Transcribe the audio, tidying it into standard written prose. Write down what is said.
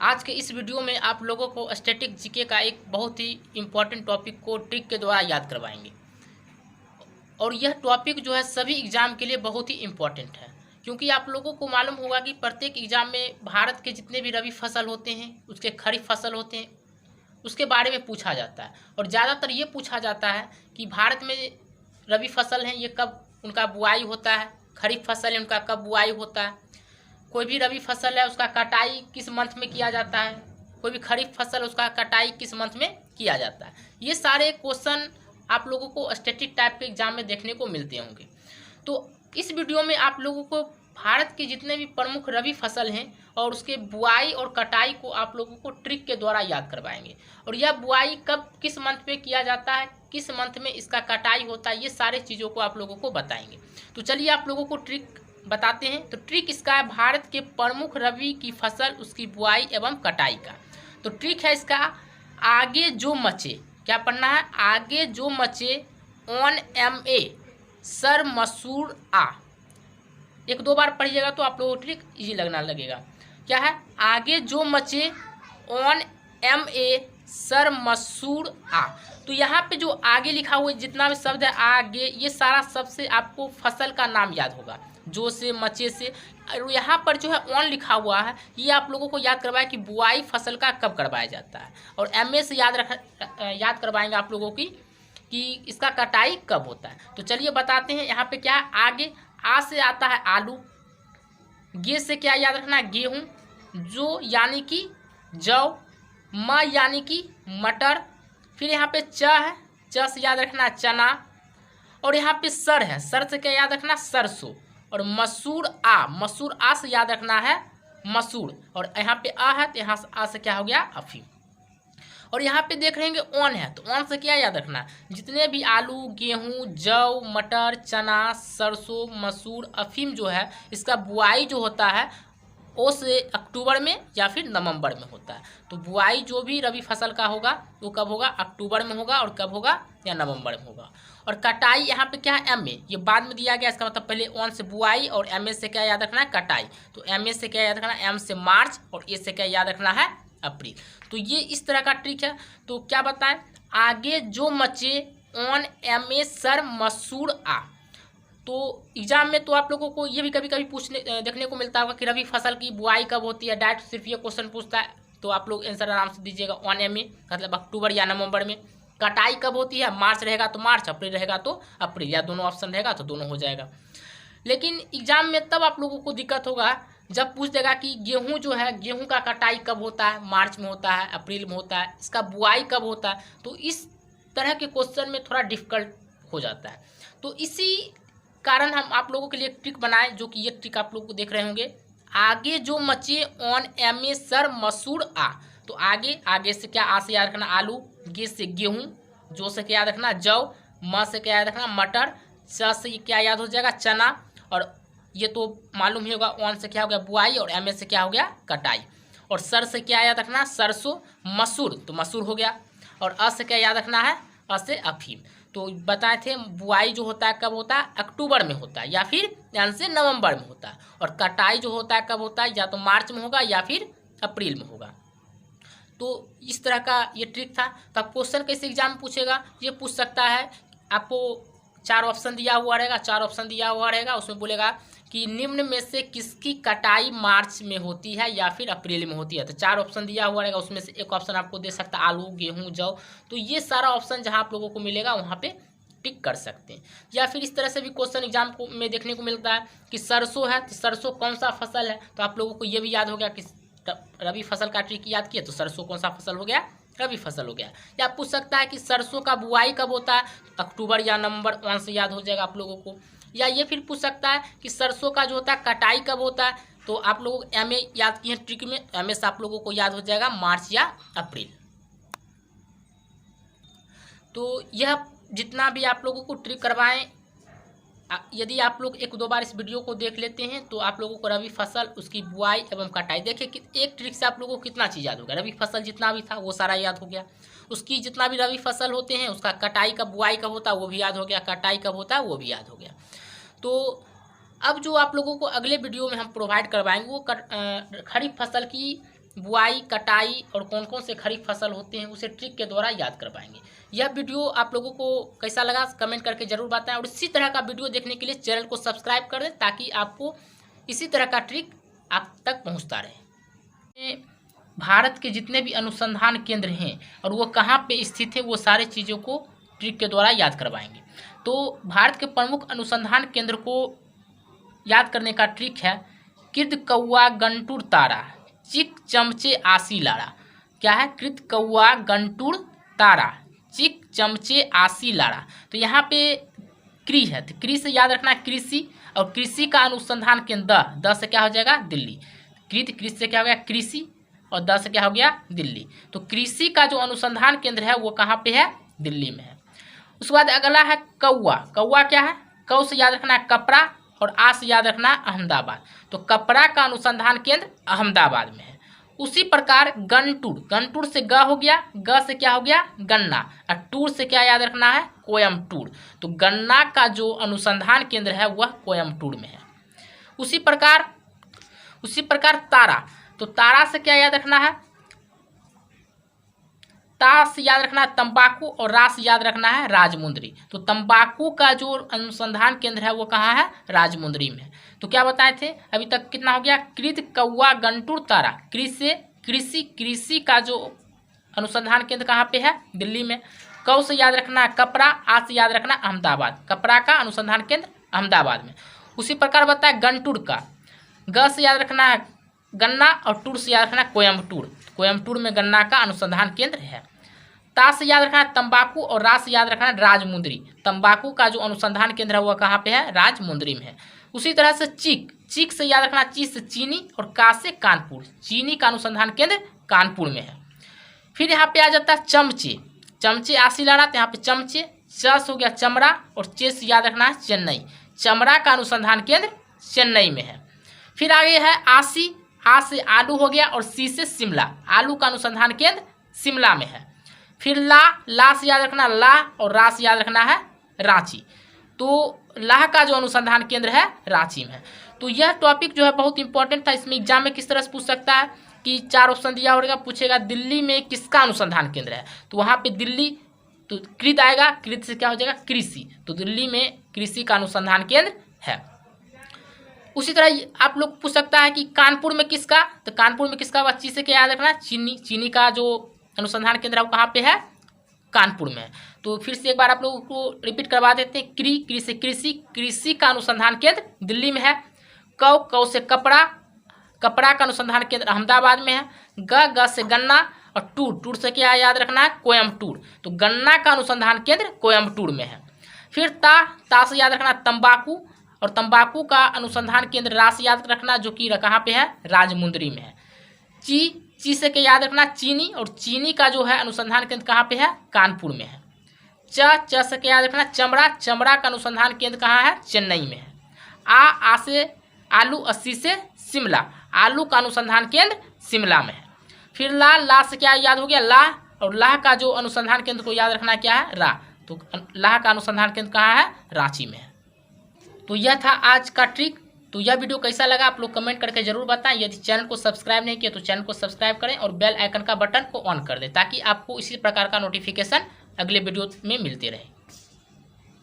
आज के इस वीडियो में आप लोगों को स्टैटिक जीके का एक बहुत ही इम्पोर्टेंट टॉपिक को ट्रिक के द्वारा याद करवाएंगे। और यह टॉपिक जो है सभी एग्ज़ाम के लिए बहुत ही इम्पोर्टेंट है, क्योंकि आप लोगों को मालूम होगा कि प्रत्येक एग्ज़ाम में भारत के जितने भी रबी फसल होते हैं, उसके खरीफ फसल होते हैं, उसके बारे में पूछा जाता है। और ज़्यादातर ये पूछा जाता है कि भारत में रबी फसल हैं, ये कब उनका बुआई होता है, खरीफ फसल है उनका कब बुआई होता है, कोई भी रबी फसल है उसका कटाई किस मंथ में किया जाता है, कोई भी खरीफ फसल उसका कटाई किस मंथ में किया जाता है। ये सारे क्वेश्चन आप लोगों को स्टैटिक टाइप के एग्जाम में देखने को मिलते होंगे। तो इस वीडियो में आप लोगों को भारत के जितने भी प्रमुख रबी फसल हैं और उसके बुआई और कटाई को आप लोगों को ट्रिक के द्वारा याद करवाएंगे। और यह बुआई कब किस मंथ में किया जाता है, किस मंथ में इसका कटाई होता है, ये सारे चीज़ों को आप लोगों को बताएंगे। तो चलिए आप लोगों को ट्रिक बताते हैं। तो ट्रिक इसका है भारत के प्रमुख रबी की फसल उसकी बुआई एवं कटाई का। तो ट्रिक है इसका आगे जो मचे, क्या पढ़ना है, आगे जो मचे ऑन MA सर मसूर आ। एक दो बार पढ़िएगा तो आप लोगों को ट्रिक इजी लगना लगेगा। क्या है, आगे जो मचे ऑन MA सर मसूर आ। तो यहाँ पे जो आगे लिखा हुआ जितना भी शब्द है आगे, ये सारा सबसे आपको फसल का नाम याद होगा, जो से मचे से। और यहाँ पर जो है ऑन लिखा हुआ है, ये आप लोगों को याद करवाया कि बुआई फसल का कब करवाया जाता है। और MA से याद करवाएंगे आप लोगों की कि इसका कटाई कब होता है। तो चलिए बताते हैं। यहाँ पे क्या है, आगे आ से आता है आलू, गे से क्या याद रखना है, गेहूँ, जो यानी कि जौ, म यानी कि मटर, फिर यहाँ पे च है, च से याद रखना चना, और यहाँ पे सर है, सर से क्या याद रखना, सरसों, और मसूर आ से याद रखना है मसूर, और यहाँ पे आ है तो यहाँ से आ से क्या हो गया, अफीम। और यहाँ पे देख रहेंगे ऑन है, तो ऑन से क्या याद रखना, जितने भी आलू, गेहूँ, जौ, मटर, चना, सरसों, मसूर, अफीम जो है, इसका बुआई जो होता है ओ से अक्टूबर में या फिर नवंबर में होता है। तो बुआई जो भी रबी फसल का होगा वो कब होगा, अक्टूबर में होगा, और कब होगा, या नवंबर में होगा। और कटाई यहाँ पे क्या है, MA, ये बाद में दिया गया, इसका मतलब पहले ऑन से बुआई और MA से क्या याद रखना है, कटाई। तो MA से क्या याद रखना है, M से मार्च, और A से क्या याद रखना है, अप्रैल। तो ये इस तरह का ट्रिक है। तो क्या बताएं, आगे जो मचे ऑन MA सर मसूर आ। तो एग्जाम में तो आप लोगों को ये भी कभी कभी देखने को मिलता होगा कि रबी फसल की बुआई कब होती है, डायरेक्ट सिर्फ ये क्वेश्चन पूछता है। तो आप लोग आंसर आराम से दीजिएगा, ऑन MA मतलब अक्टूबर या नवंबर में। कटाई कब होती है, मार्च रहेगा तो मार्च, अप्रैल रहेगा तो अप्रैल, या दोनों ऑप्शन रहेगा तो दोनों हो जाएगा। लेकिन एग्जाम में तब आप लोगों को दिक्कत होगा जब पूछ देगा कि गेहूं जो है, गेहूं का कटाई कब होता है, मार्च में होता है, अप्रैल में होता है, इसका बुआई कब होता है। तो इस तरह के क्वेश्चन में थोड़ा डिफिकल्ट हो जाता है। तो इसी कारण हम आप लोगों के लिए एक ट्रिक बनाए, जो कि ये ट्रिक आप लोग को देख रहे होंगे, आगे जो मचे ऑन MA सर मसूर आ। तो आगे से क्या, आ से याद रखना आलू, गे से गेहूँ, जो से क्या याद रखना जौ, म से क्या याद रखना मटर, च से क्या याद हो जाएगा चना, और ये तो मालूम ही होगा ऑन से क्या हो गया बुआई, और MA से क्या हो गया कटाई, और सर से क्या याद रखना सरसों, मसूर तो मसूर हो गया, और अ से क्या याद रखना है, अ से अफीम। तो बताए थे बुआई जो होता है कब होता है, अक्टूबर में होता है या फिर यानी से नवंबर में होता है, और कटाई जो होता है कब होता है, या तो मार्च में होगा या फिर अप्रैल में होगा। तो इस तरह का ये ट्रिक था। तो अब क्वेश्चन कैसे एग्जाम में पूछेगा, ये पूछ सकता है, आपको 4 ऑप्शन दिया हुआ रहेगा, उसमें बोलेगा कि निम्न में से किसकी कटाई मार्च में होती है या फिर अप्रैल में होती है। तो 4 ऑप्शन दिया हुआ रहेगा, उसमें से एक ऑप्शन आपको दे सकता है आलू, गेहूं, जौ। तो ये सारा ऑप्शन जहां आप लोगों को मिलेगा वहां पे टिक कर सकते हैं। या फिर इस तरह से भी क्वेश्चन एग्जाम को में देखने को मिलता है कि सरसों है, तो सरसों कौन सा फसल है। तो आप लोगों को ये भी याद हो गया कि रबी फसल का ट्रिक याद किया, तो सरसों कौन सा फसल हो गया, रबी फसल हो गया। या पूछ सकता है कि सरसों का बुआई कब होता है, अक्टूबर या नवंबर, ऑन से याद हो जाएगा आप लोगों को। या ये फिर पूछ सकता है कि सरसों का जो होता है कटाई कब होता है। तो आप लोग MA याद किए हैं ट्रिक में, MA से आप लोगों को याद हो जाएगा मार्च या अप्रैल। तो यह जितना भी आप लोगों को ट्रिक करवाएं, यदि आप लोग एक दो बार इस वीडियो को देख लेते हैं तो आप लोगों को रबी फसल उसकी बुआई एवं कटाई, देखिए कि एक ट्रिक से आप लोगों को कितना चीज़ याद हो गया। रबी फसल जितना भी था वो सारा याद हो गया, उसकी जितना भी रबी फसल होते हैं उसका कटाई कब बुआई कब होता है वो भी याद हो गया, कटाई कब होता है वो भी याद हो गया। तो अब जो आप लोगों को अगले वीडियो में हम प्रोवाइड करवाएंगे वो खरीफ फसल की बुआई, कटाई और कौन कौन से खरीफ फसल होते हैं उसे ट्रिक के द्वारा याद कर पाएंगे। यह वीडियो आप लोगों को कैसा लगा कमेंट करके जरूर बताएं, और इसी तरह का वीडियो देखने के लिए चैनल को सब्सक्राइब कर दें ताकि आपको इसी तरह का ट्रिक आप तक पहुंचता रहे। भारत के जितने भी अनुसंधान केंद्र हैं और वो कहाँ पे स्थित है वो सारे चीज़ों को ट्रिक के द्वारा याद करवाएंगे। तो भारत के प्रमुख अनुसंधान केंद्र को याद करने का ट्रिक है कृत कौआ गंटूर तारा चिक चमचे आसी लाड़ा। क्या है? कृत कौआ गंटूर तारा चिक चमचे आसी लाड़ा। तो यहाँ पे कृ है, तो कृ से याद रखना कृषि, और कृषि का अनुसंधान केंद्र द से क्या हो जाएगा? दिल्ली। कृ से क्या हो गया? कृषि, और द से क्या हो गया? दिल्ली। तो कृषि का जो अनुसंधान केंद्र है वो कहाँ पे है? दिल्ली में है। उसके बाद अगला है कौआ। कौआ क्या है? कौ से याद रखना है कपड़ा, और आ से याद रखना अहमदाबाद। तो कपड़ा का अनुसंधान केंद्र अहमदाबाद में है। उसी प्रकार गंटूर, गंटूर से ग हो गया, ग से क्या हो गया? गन्ना, और टूर से क्या याद रखना है? कोयम्बटूर। तो गन्ना का जो अनुसंधान केंद्र है वह कोयम्बटूर में है। उसी प्रकार तारा, तो तारा से क्या याद रखना है? ता से याद रखना है तंबाकू, और रा से याद रखना है राजमुंदरी। तो तंबाकू का जो अनुसंधान केंद्र है वो कहाँ है? राजमुंदरी में। तो क्या बताए थे अभी तक? कितना हो गया? कृत कौआ गंटूर तारा। कृषि का जो अनुसंधान केंद्र कहाँ पे है? दिल्ली में। कौ से याद रखना है कपड़ा, आ से याद रखना अहमदाबाद। कपड़ा का अनुसंधान केंद्र अहमदाबाद में। उसी प्रकार बताया गंटूर का, ग से याद रखना है गन्ना, और टूर से याद रखना कोयम्बटूर। कोयम्बटूर में गन्ना का अनुसंधान केंद्र है। ता से याद रखना है तंबाकू, और रा से याद रखना है राजमुंदरी। तंबाकू का जो अनुसंधान केंद्र है वह कहाँ पे है? राजमुंदरी में है। उसी तरह से चीक से याद रखना ची से चीनी, और का से कानपुर। चीनी का अनुसंधान केंद्र कानपुर में है। फिर यहाँ पे आ जाता है चमचे आसी लाड़ा, तो यहाँ पे चमचे, च से हो गया चमड़ा, और चे से याद रखना है चेन्नई। चमड़ा का अनुसंधान केंद्र चेन्नई में है। फिर आगे है आसी, आ से आलू हो गया, और सी से शिमला। आलू का अनुसंधान केंद्र शिमला में है। फिर ला से याद रखना ला, और रा से याद रखना है रांची। तो लाह का जो अनुसंधान केंद्र है रांची में है। तो यह टॉपिक जो है बहुत इंपॉर्टेंट था। इसमें एग्जाम में किस तरह से पूछ सकता है कि 4 ऑप्शन दिया होगा, पूछेगा दिल्ली में किसका अनुसंधान केंद्र है, तो वहाँ पे दिल्ली तो कृत आएगा, कृत से क्या हो जाएगा? कृषि। तो दिल्ली में कृषि का अनुसंधान केंद्र है। उसी तरह आप लोग पूछ सकता है कि कानपुर में किसका, तो कानपुर में किसका होगा? ची से क्या याद रखना? चीनी का जो अनुसंधान केंद्र है वो कहाँ पे है? कानपुर में है। तो फिर से एक बार आप लोगों को रिपीट करवा देते हैं। कृ से कृषि का अनुसंधान केंद्र दिल्ली में है। कौ से कपड़ा का अनुसंधान केंद्र अहमदाबाद में है। ग से गन्ना, और टूर से क्या याद रखना है? कोयम्बटूर। तो गन्ना का अनुसंधान केंद्र कोयम्बटूर में है। फिर ता से याद रखना तंबाकू, और तंबाकू का अनुसंधान केंद्र रा से याद रखना जो कि कहाँ पे है? राजमुंदरी में है। ची से क्या याद रखना? चीनी, और चीनी का जो है अनुसंधान केंद्र कहाँ पे है? कानपुर में है। च से क्या याद रखना? चमड़ा का अनुसंधान केंद्र कहाँ है? चेन्नई में है। आ से आलू, 80 से शिमला। आलू का अनुसंधान केंद्र शिमला में है। फिर ला से क्या याद हो गया? ला, और लाह का जो अनुसंधान केंद्र को याद रखना क्या है? रा। तो लाह का अनुसंधान केंद्र कहाँ है? रांची में है। तो यह था आज का ट्रिक। तो यह वीडियो कैसा लगा आप लोग कमेंट करके जरूर बताएं। यदि चैनल को सब्सक्राइब नहीं किया तो चैनल को सब्सक्राइब करें, और बेल आइकन का बटन को ऑन कर दें ताकि आपको इसी प्रकार का नोटिफिकेशन अगले वीडियो में मिलते रहे।